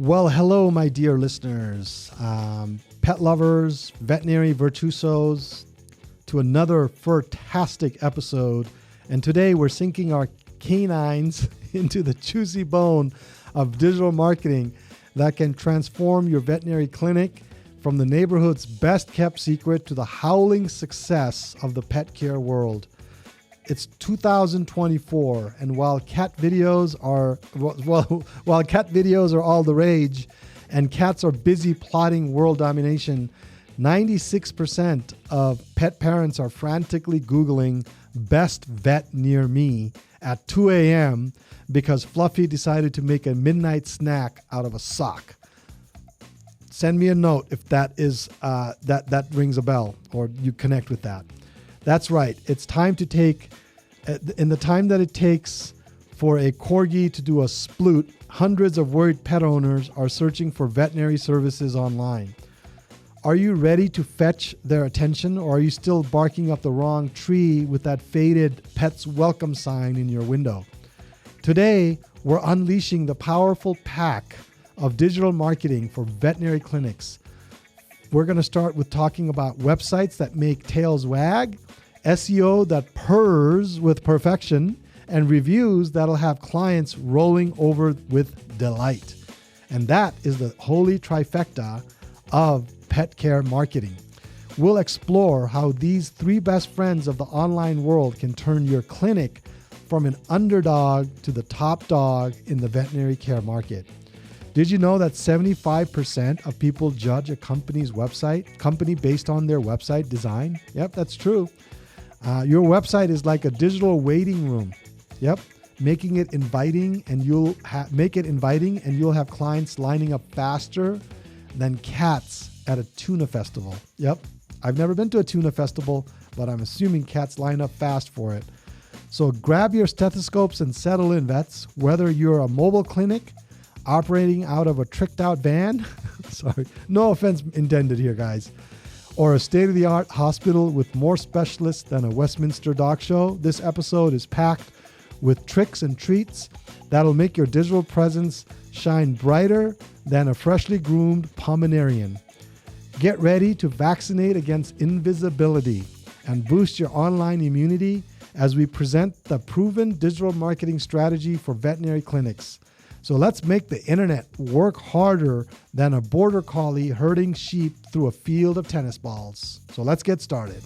Well, hello, my dear listeners, pet lovers, veterinary virtuosos, to another fantastic episode. And today we're sinking our canines into the juicy bone of digital marketing that can transform your veterinary clinic from the neighborhood's best kept secret to the howling success of the pet care world. It's 2024, and while cat videos are all the rage, and cats are busy plotting world domination, 96% of pet parents are frantically Googling "best vet near me" at 2 a.m. because Fluffy decided to make a midnight snack out of a sock. Send me a note if that is that rings a bell or you connect with that. That's right. It's time to take, in the time that it takes for a corgi to do a sploot, hundreds of worried pet owners are searching for veterinary services online. Are you ready to fetch their attention, or are you still barking up the wrong tree with that faded Pets Welcome sign in your window? Today, we're unleashing the powerful pack of digital marketing for veterinary clinics. We're going to start with talking about websites that make tails wag, SEO that purrs with perfection, and reviews that'll have clients rolling over with delight. And that is the holy trifecta of pet care marketing. We'll explore how these three best friends of the online world can turn your clinic from an underdog to the top dog in the veterinary care market. Did you know that 75% of people judge a company based on their website design? Yep, that's true. Your website is like a digital waiting room. Yep, making it inviting, and you'll have clients lining up faster than cats at a tuna festival. Yep, I've never been to a tuna festival, but I'm assuming cats line up fast for it. So grab your stethoscopes and settle in, vets. Whether you're a mobile clinic operating out of a tricked out van, sorry, no offense intended here, guys, or a state-of-the-art hospital with more specialists than a Westminster dog show, this episode is packed with tricks and treats that'll make your digital presence shine brighter than a freshly groomed Pomeranian. Get ready to vaccinate against invisibility and boost your online immunity as we present the proven digital marketing strategy for veterinary clinics. So let's make the internet work harder than a border collie herding sheep through a field of tennis balls. So let's get started.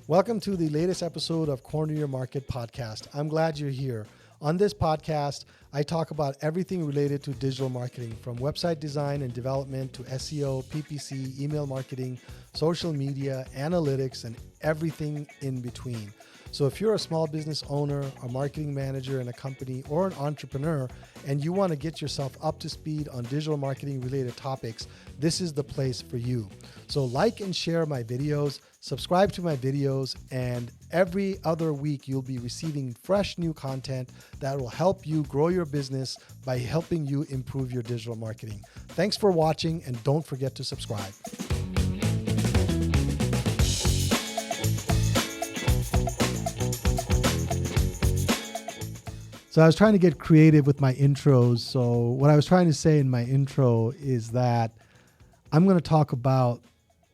Welcome to the latest episode of Corner Your Market podcast. I'm glad you're here. On this podcast, I talk about everything related to digital marketing, from website design and development to SEO, PPC, email marketing, social media, analytics, and everything in between. So if you're a small business owner, a marketing manager in a company, or an entrepreneur, and you want to get yourself up to speed on digital marketing related topics, this is the place for you. So like and share my videos, subscribe to my videos, and every other week you'll be receiving fresh new content that will help you grow your business by helping you improve your digital marketing. Thanks for watching, and don't forget to subscribe. So I was trying to get creative with my intros. So what I was trying to say in my intro is that I'm going to talk about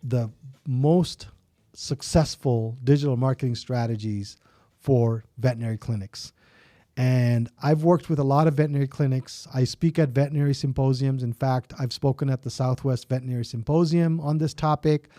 the most successful digital marketing strategies for veterinary clinics. And I've worked with a lot of veterinary clinics. I speak at veterinary symposiums. In fact, I've spoken at the Southwest Veterinary Symposium on this topic.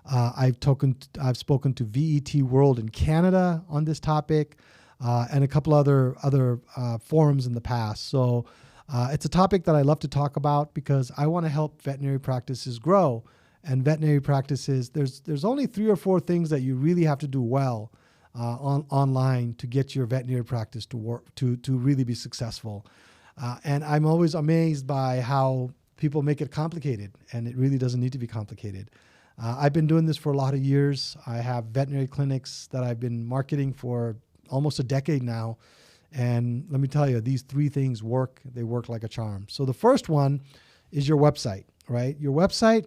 I've spoken to VET World in Canada on this topic, and a couple other forums in the past. So it's a topic that I love to talk about because I want to help veterinary practices grow. And veterinary practices, there's only 3 or 4 things that you really have to do well online to get your veterinary practice to work, to really be successful. And I'm always amazed by how people make it complicated, and it really doesn't need to be complicated. I've been doing this for a lot of years. I have veterinary clinics that I've been marketing for almost a decade now. And let me tell you, these 3 things work. They work like a charm. So the first one is your website, right? Your website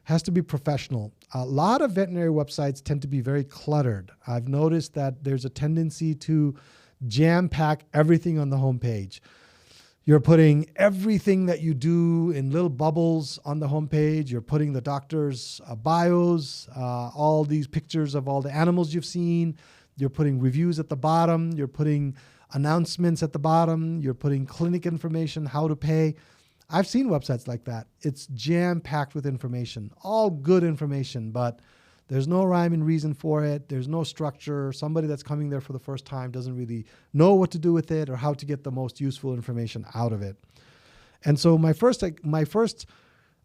has to be professional. A lot of veterinary websites tend to be very cluttered. I've noticed that there's a tendency to jam-pack everything on the homepage. You're putting everything that you do in little bubbles on the homepage. You're putting the doctor's bios, all these pictures of all the animals you've seen. You're putting reviews at the bottom. You're putting announcements at the bottom. You're putting clinic information, how to pay. I've seen websites like that. It's jam-packed with information, all good information, but there's no rhyme and reason for it. There's no structure. Somebody that's coming there for the first time doesn't really know what to do with it or how to get the most useful information out of it. And so my first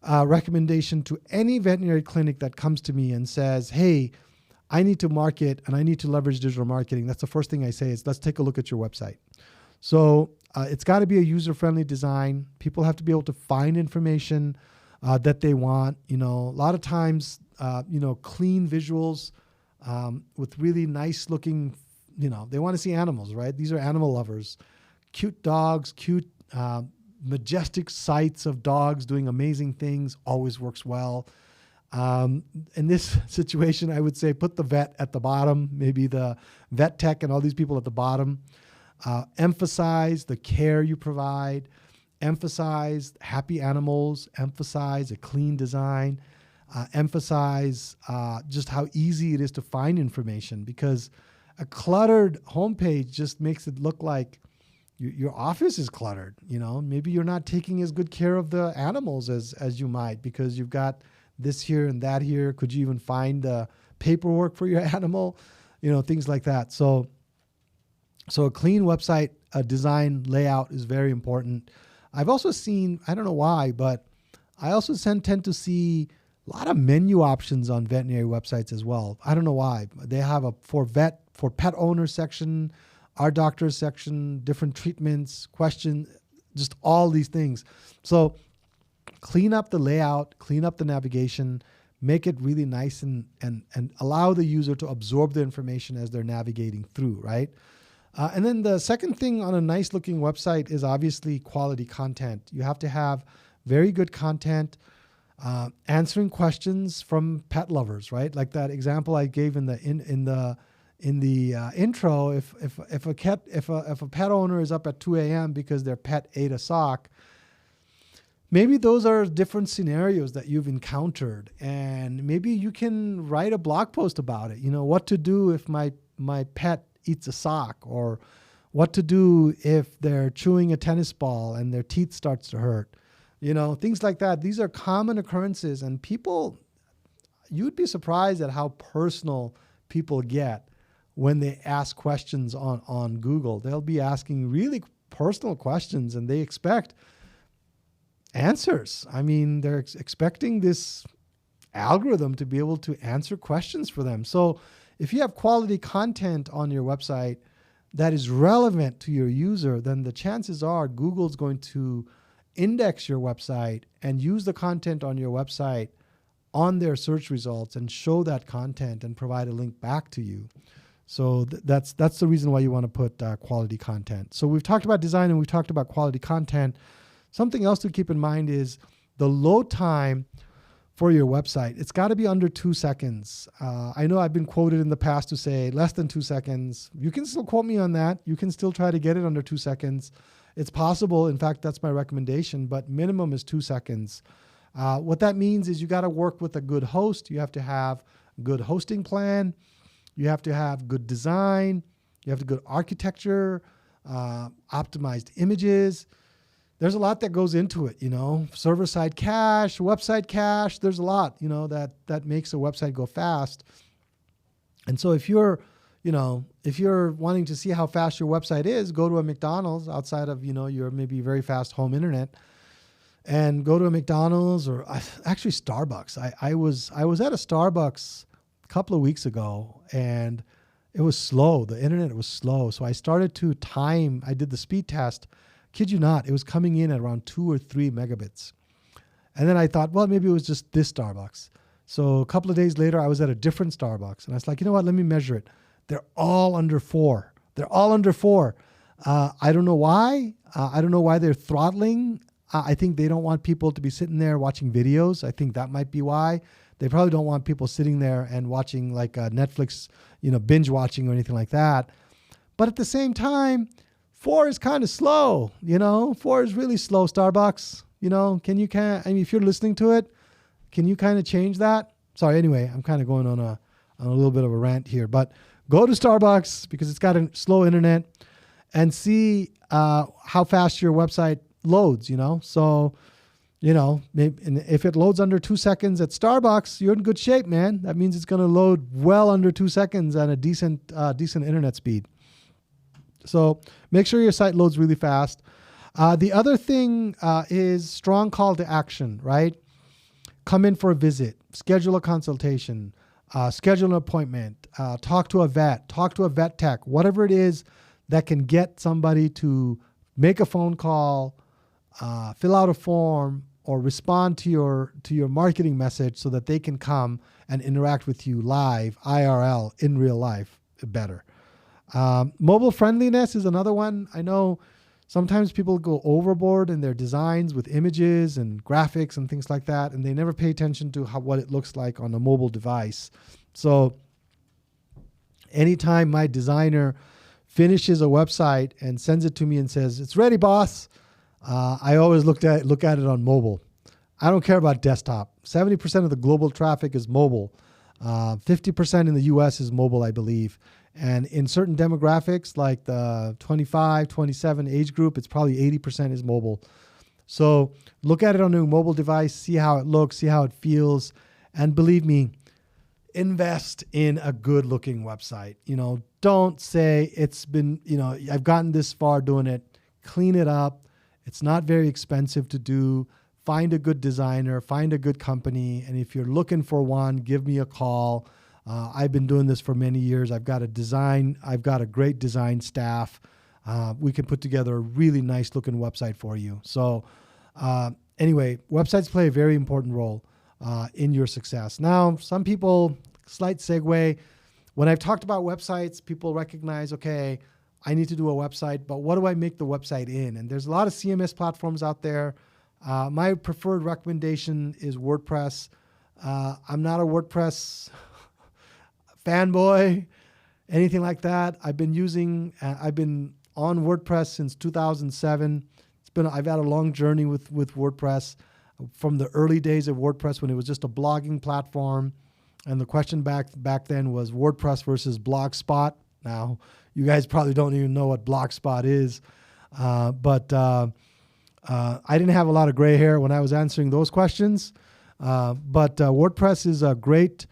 recommendation to any veterinary clinic that comes to me and says, hey, I need to market and I need to leverage digital marketing, that's the first thing I say is, let's take a look at your website. So it's got to be a user-friendly design. People have to be able to find information that they want. A lot of times, clean visuals with really nice looking, they want to see animals, right? These are animal lovers. Cute dogs, cute, majestic sights of dogs doing amazing things always works well. In this situation, I would say put the vet at the bottom, maybe the vet tech and all these people at the bottom. Emphasize the care you provide, emphasize happy animals, emphasize a clean design, emphasize just how easy it is to find information, because a cluttered homepage just makes it look like your office is cluttered. Maybe you're not taking as good care of the animals as you might, because you've got this here and that here. Could you even find the paperwork for your animal? Things like that. So a clean website design layout is very important. I've also seen, I don't know why, but I also tend to see a lot of menu options on veterinary websites as well. I don't know why. They have a for pet owner section, our doctors section, different treatments, questions, just all these things. So clean up the layout, clean up the navigation, make it really nice and allow the user to absorb the information as they're navigating through, right? And then the second thing on a nice looking website is obviously quality content. You have to have very good content, answering questions from pet lovers, right? Like that example I gave in the intro. If a pet owner is up at 2 a.m. because their pet ate a sock, maybe those are different scenarios that you've encountered, and maybe you can write a blog post about it. What to do if my pet eats a sock, or what to do if they're chewing a tennis ball and their teeth starts to hurt. Things like that. These are common occurrences, and you'd be surprised at how personal people get when they ask questions on Google. They'll be asking really personal questions, and they expect answers. I mean, they're expecting this algorithm to be able to answer questions for them. So if you have quality content on your website that is relevant to your user, then the chances are Google's going to index your website and use the content on your website on their search results and show that content and provide a link back to you. So that's the reason why you want to put quality content. So we've talked about design and we've talked about quality content. Something else to keep in mind is the load time for your website. It's got to be under 2 seconds. I know I've been quoted in the past to say less than 2 seconds. You can still quote me on that. You can still try to get it under 2 seconds. It's possible. In fact, that's my recommendation, but minimum is 2 seconds. What that means is you got to work with a good host. You have to have a good hosting plan. You have to have good design. You have to good architecture, optimized images. There's a lot that goes into it, server-side cache, website cache. There's a lot, that makes a website go fast. And so if you're wanting to see how fast your website is, go to a McDonald's outside of, your maybe very fast home internet, and go to a McDonald's or actually Starbucks. I was at a Starbucks a couple of weeks ago, and it was slow. The internet was slow. So I started to time. I did the speed test. Kid you not, it was coming in at around 2 or 3 megabits. And then I thought, well, maybe it was just this Starbucks. So a couple of days later, I was at a different Starbucks. And I was like, you know what, let me measure it. They're all under 4. They're all under 4. I don't know why. I don't know why they're throttling. I think they don't want people to be sitting there watching videos. I think that might be why. They probably don't want people sitting there and watching like Netflix, binge watching or anything like that. But at the same time, 4 is kind of slow, 4 is really slow, Starbucks. If you're listening to it, can you kind of change that? Sorry, anyway, I'm kind of going on a little bit of a rant here, but go to Starbucks because it's got a slow internet and see how fast your website loads, So, maybe, and if it loads under 2 seconds at Starbucks, you're in good shape, man. That means it's going to load well under 2 seconds at a decent internet speed. So make sure your site loads really fast. The other thing is strong call to action, right? Come in for a visit, schedule a consultation, schedule an appointment, talk to a vet tech, whatever it is that can get somebody to make a phone call, fill out a form, or respond to your marketing message so that they can come and interact with you live, IRL, in real life, better. Mobile friendliness is another one. I know sometimes people go overboard in their designs with images and graphics and things like that, and they never pay attention to what it looks like on a mobile device. So anytime my designer finishes a website and sends it to me and says, "It's ready, boss," I always look at it on mobile. I don't care about desktop. 70% of the global traffic is mobile. 50% in the US is mobile, I believe. And in certain demographics, like the 25, 27 age group, it's probably 80% is mobile. So look at it on a mobile device, see how it looks, see how it feels. And believe me, invest in a good looking website. Don't say it's been, I've gotten this far doing it. Clean it up. It's not very expensive to do. Find a good designer, find a good company. And if you're looking for one, give me a call. I've been doing this for many years. I've got a great design staff. We can put together a really nice looking website for you. So anyway, websites play a very important role in your success. Now, some people, slight segue, when I've talked about websites, people recognize, okay, I need to do a website, but what do I make the website in? And there's a lot of CMS platforms out there. My preferred recommendation is WordPress. I'm not a WordPress fanboy, anything like that. I've been on WordPress since 2007. I've had a long journey with WordPress from the early days of WordPress when it was just a blogging platform. And the question back then was WordPress versus Blogspot. Now, you guys probably don't even know what Blogspot is, but I didn't have a lot of gray hair when I was answering those questions. But WordPress is a great,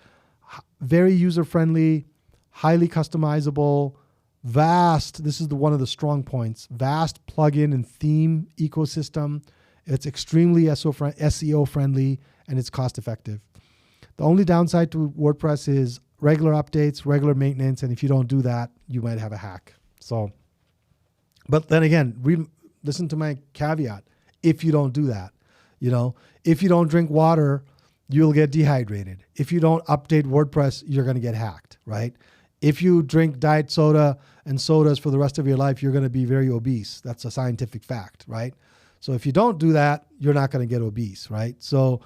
very user-friendly, highly customizable, vast, this is one of the strong points, vast plugin and theme ecosystem. It's extremely SEO friendly, and it's cost effective. The only downside to WordPress is regular updates, regular maintenance, and if you don't do that, you might have a hack. So, but then again, listen to my caveat. If you don't do that, if you don't drink water, you'll get dehydrated. If you don't update WordPress, you're going to get hacked, right? If you drink diet soda and sodas for the rest of your life, you're going to be very obese. That's a scientific fact, right? So if you don't do that, you're not going to get obese, right? So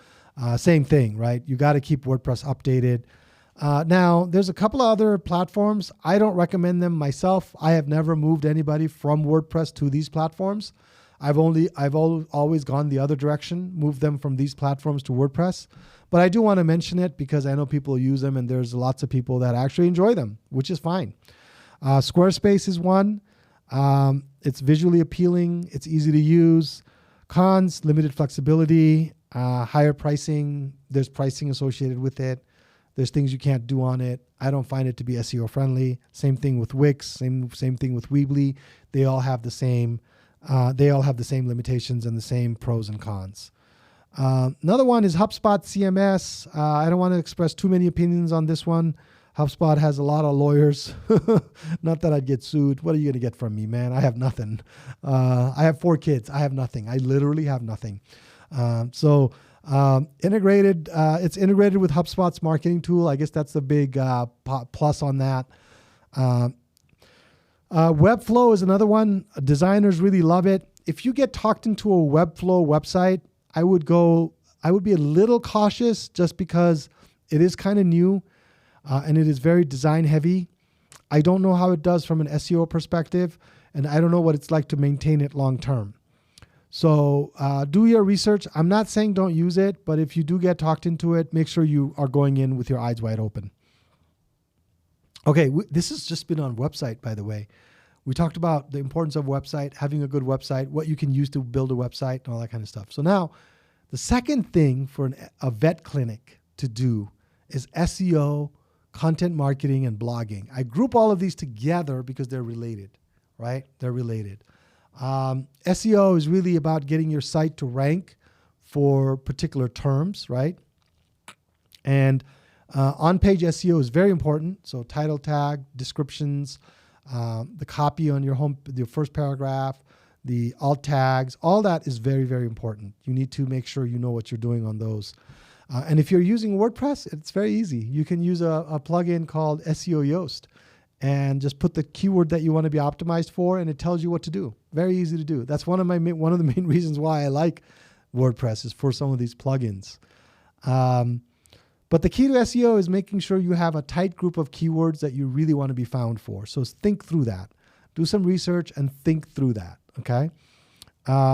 same thing, right? You got to keep WordPress updated. Now, there's a couple of other platforms. I don't recommend them myself. I have never moved anybody from WordPress to these platforms. I've always gone the other direction, moved them from these platforms to WordPress. But I do want to mention it because I know people use them, and there's lots of people that actually enjoy them, which is fine. Squarespace is one. It's visually appealing. It's easy to use. Cons, limited flexibility, higher pricing. There's pricing associated with it. There's things you can't do on it. I don't find it to be SEO friendly. Same thing with Wix. Same thing with Weebly. They all have the same limitations and the same pros and cons. Another one is HubSpot CMS. I don't want to express too many opinions on this one. HubSpot has a lot of lawyers. Not that I'd get sued. What are you going to get from me, man? I have nothing. I have 4 kids. I have nothing. I literally have nothing. Integrated. It's integrated with HubSpot's marketing tool. I guess that's the big plus on that. Webflow is another one. Designers really love it. If you get talked into a Webflow website, I would be a little cautious just because It is kind of new, and it is very design heavy. I don't know how it does from an SEO perspective, and I don't know what it's like to maintain it long term. So do your research. I'm not saying don't use it, but if you do get talked into it, make sure you are going in with your eyes wide open. Okay, this has just been on website, by the way. We talked about the importance of website, having a good website, what you can use to build a website, and all that kind of stuff. So now, the second thing for a vet clinic to do is SEO, content marketing, and blogging. I group all of these together because they're related, right? They're related. SEO is really about getting your site to rank for particular terms, right? And on-page SEO is very important. So title tag, descriptions, the copy on your first paragraph, the alt tags, all that is very, very important. You need to make sure you know what you're doing on those. And if you're using WordPress, it's very easy. You can use a plugin called E086 and just put the keyword that you want to be optimized for, and it tells you what to do. Very easy to do. That's one of the main reasons why I like WordPress is for some of these plugins. But the key to SEO is making sure you have a tight group of keywords that you really want to be found for. So think through that. Do some research and think through that, okay?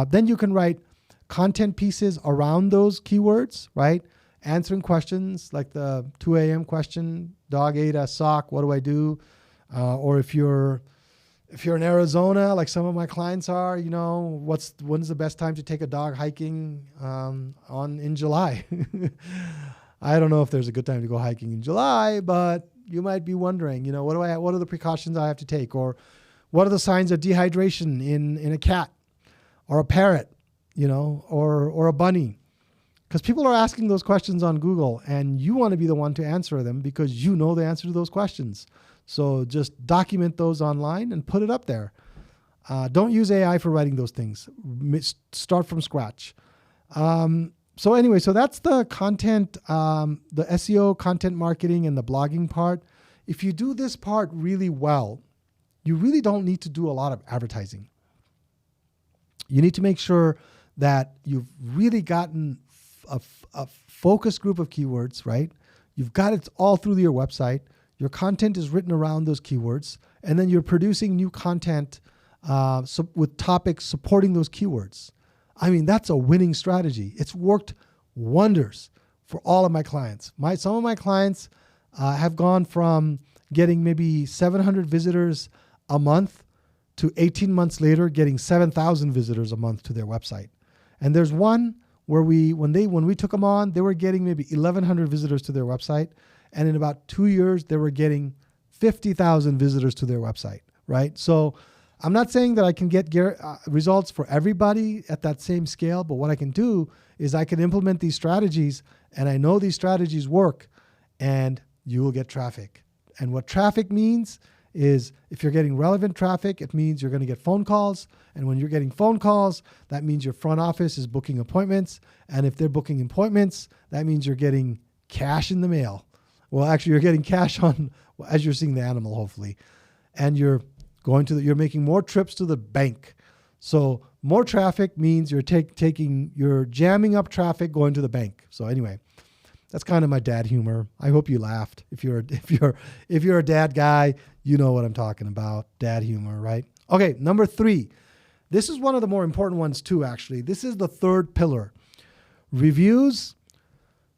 Then you can write content pieces around those keywords, right? Answering questions like the 2 a.m. question, dog ate a sock, what do I do? Or if you're in Arizona, like some of my clients are, when's the best time to take a dog hiking in July? I don't know if there's a good time to go hiking in July, but you might be wondering, what are the precautions I have to take? Or what are the signs of dehydration in a cat or a parrot, or a bunny? Because people are asking those questions on Google, and you want to be the one to answer them because you know the answer to those questions. So just document those online and put it up there. Don't use AI for writing those things. Start from scratch. So that's the content, the SEO, content marketing, and the blogging part. If you do this part really well, you really don't need to do a lot of advertising. You need to make sure that you've really gotten a focus group of keywords, right? You've got it all through your website. Your content is written around those keywords, and then you're producing new content with topics supporting those keywords. I mean, that's a winning strategy. It's worked wonders for all of my clients. Some of my clients have gone from getting maybe 700 visitors a month to 18 months later getting 7,000 visitors a month to their website. And there's one where when we took them on, they were getting maybe 1,100 visitors to their website. And in about 2 years, they were getting 50,000 visitors to their website, right? So I'm not saying that I can get results for everybody at that same scale, but what I can do is I can implement these strategies, and I know these strategies work, and you will get traffic. And what traffic means is if you're getting relevant traffic, it means you're going to get phone calls. And when you're getting phone calls, that means your front office is booking appointments. And if they're booking appointments, that means you're getting cash in the mail. Well, actually, you're getting cash as you're seeing the animal, hopefully. And you're making more trips to the bank. So more traffic means you're you're jamming up traffic going to the bank. So anyway, that's kind of my dad humor. I hope you laughed. If you're a dad guy, you know what I'm talking about. Dad humor, right? Okay, number 3. This is one of the more important ones too, actually. This is the third pillar. Reviews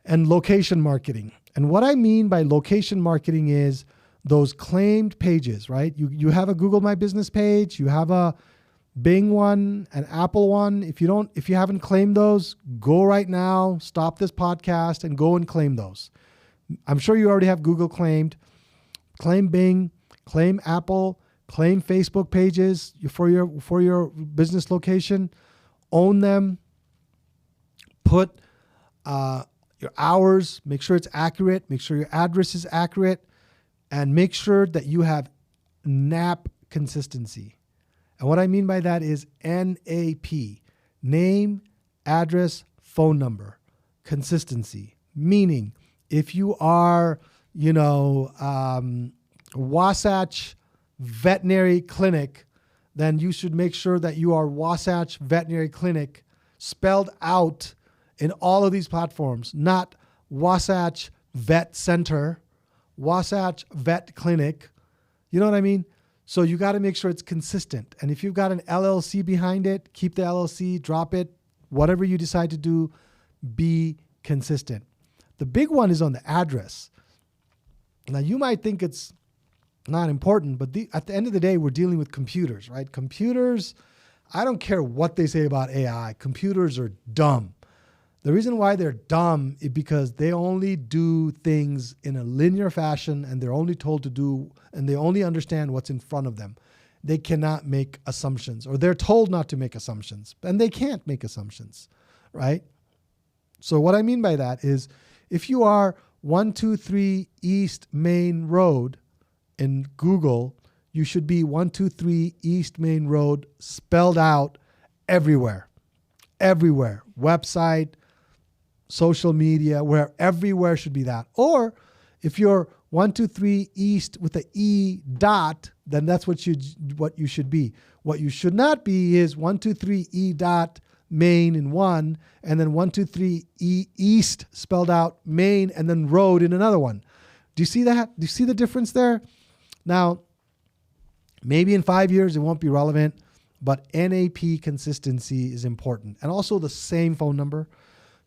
and location marketing. And what I mean by location marketing is those claimed pages, right? You have a Google My Business page, you have a Bing one, an Apple one. If you haven't claimed those, go right now, stop this podcast and go and claim those. I'm sure you already have Google claimed. Claim Bing, claim Apple, claim Facebook pages for your business location. Own them. Put your hours, make sure it's accurate, make sure your address is accurate, and make sure that you have NAP consistency. And what I mean by that is NAP, name, address, phone number, consistency. Meaning, if you are, Wasatch Veterinary Clinic, then you should make sure that you are Wasatch Veterinary Clinic spelled out in all of these platforms, not Wasatch Vet Center, Wasatch Vet Clinic. You know what I mean? So you got to make sure it's consistent. And if you've got an LLC behind it, keep the LLC, drop it, whatever you decide to do, be consistent. The big one is on the address. Now, you might think it's not important, but at the end of the day, we're dealing with computers, right? Computers, I don't care what they say about AI. Computers are dumb. The reason why they're dumb is because they only do things in a linear fashion, and they're only told to do, and they only understand what's in front of them. They cannot make assumptions, or they're told not to make assumptions, and they can't make assumptions, right? So what I mean by that is if you are 123 East Main Road in Google, you should be 123 East Main Road spelled out everywhere. Everywhere. Website, social media, everywhere should be that. Or if you're 123 East with the E dot, then that's what you should be. What you should not be is 123 E dot Main in one, and then 123 E East spelled out Main, and then road in another one. Do you see that? Do you see the difference there? Now, maybe in 5 years it won't be relevant, but NAP consistency is important. And also the same phone number.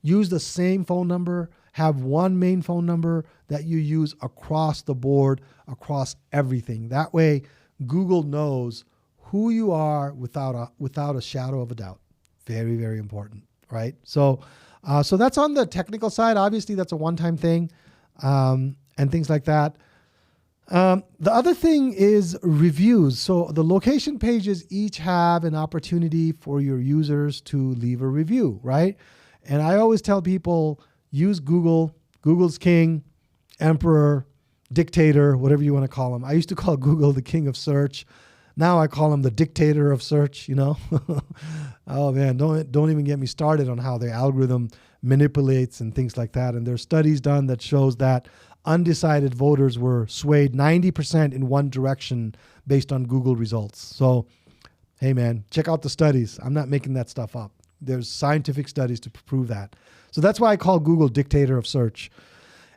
Use the same phone number. Have one main phone number that you use across the board, across everything. That way, Google knows who you are without a shadow of a doubt. Very, very important, right? So that's on the technical side. Obviously, that's a one-time thing, and things like that. The other thing is reviews. So the location pages each have an opportunity for your users to leave a review, right? And I always tell people, use Google. Google's king, emperor, dictator, whatever you want to call him. I used to call Google the king of search. Now I call him the dictator of search, you know? Oh man, don't even get me started on how their algorithm manipulates and things like that. And there's studies done that shows that undecided voters were swayed 90% in one direction based on Google results. So, hey man, check out the studies. I'm not making that stuff up. There's scientific studies to prove that. So that's why I call Google dictator of search.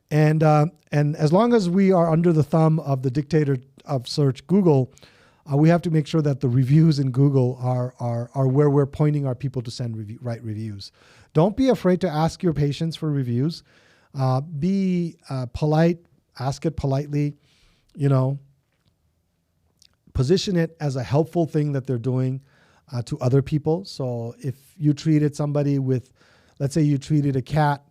And as long as we are under the thumb of the dictator of search, Google, we have to make sure that the reviews in Google are where we're pointing our people to send write reviews. Don't be afraid to ask your patients for reviews. Be polite, ask it politely, you know, position it as a helpful thing that they're doing to other people. So if you treated somebody with, let's say you treated a cat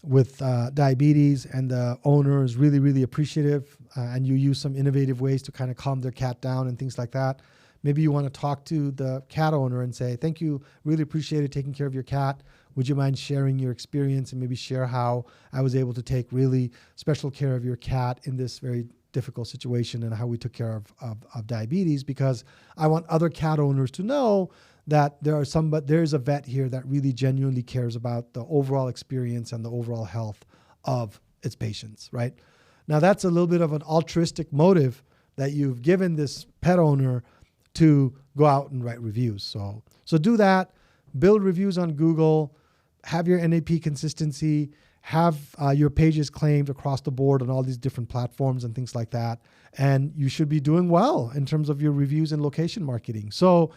with diabetes and the owner is really, really appreciative and you use some innovative ways to kind of calm their cat down and things like that. Maybe you want to talk to the cat owner and say, thank you, really appreciated taking care of your cat. Would you mind sharing your experience and maybe share how I was able to take really special care of your cat in this very difficult situation and how we took care of diabetes, because I want other cat owners to know that there's a vet here that really genuinely cares about the overall experience and the overall health of its patients, right? Now that's a little bit of an altruistic motive that you've given this pet owner to go out and write reviews. So do that, build reviews on Google, have your NAP consistency, have your pages claimed across the board on all these different platforms and things like that. And you should be doing well in terms of your reviews and location marketing. So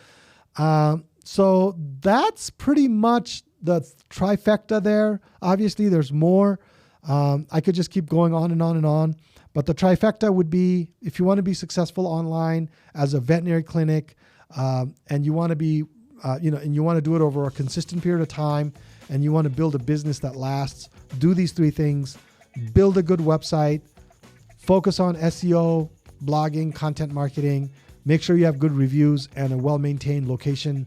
that's pretty much the trifecta there. Obviously, there's more. I could just keep going on and on and on. But the trifecta would be, if you want to be successful online as a veterinary clinic, and you want to be, and you want to do it over a consistent period of time, and you want to build a business that lasts, do these three things: build a good website, focus on SEO, blogging, content marketing, make sure you have good reviews and a well-maintained location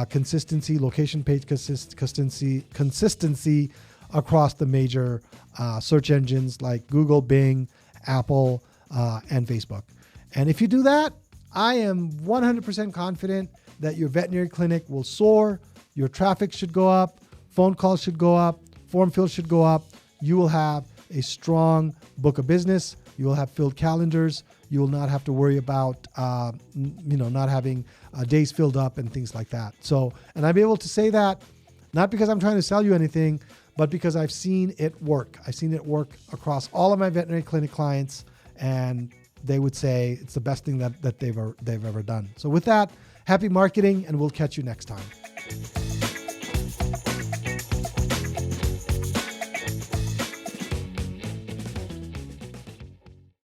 consistency, location page consistency across the major search engines like Google, Bing, Apple, and Facebook. And if you do that, I am 100% confident that your veterinary clinic will soar, your traffic should go up, phone calls should go up, form fills should go up. You will have a strong book of business. You will have filled calendars. You will not have to worry about, not having days filled up and things like that. So, and I'm able to say that not because I'm trying to sell you anything, but because I've seen it work. I've seen it work across all of my veterinary clinic clients, and they would say it's the best thing that they've ever done. So with that, happy marketing, and we'll catch you next time.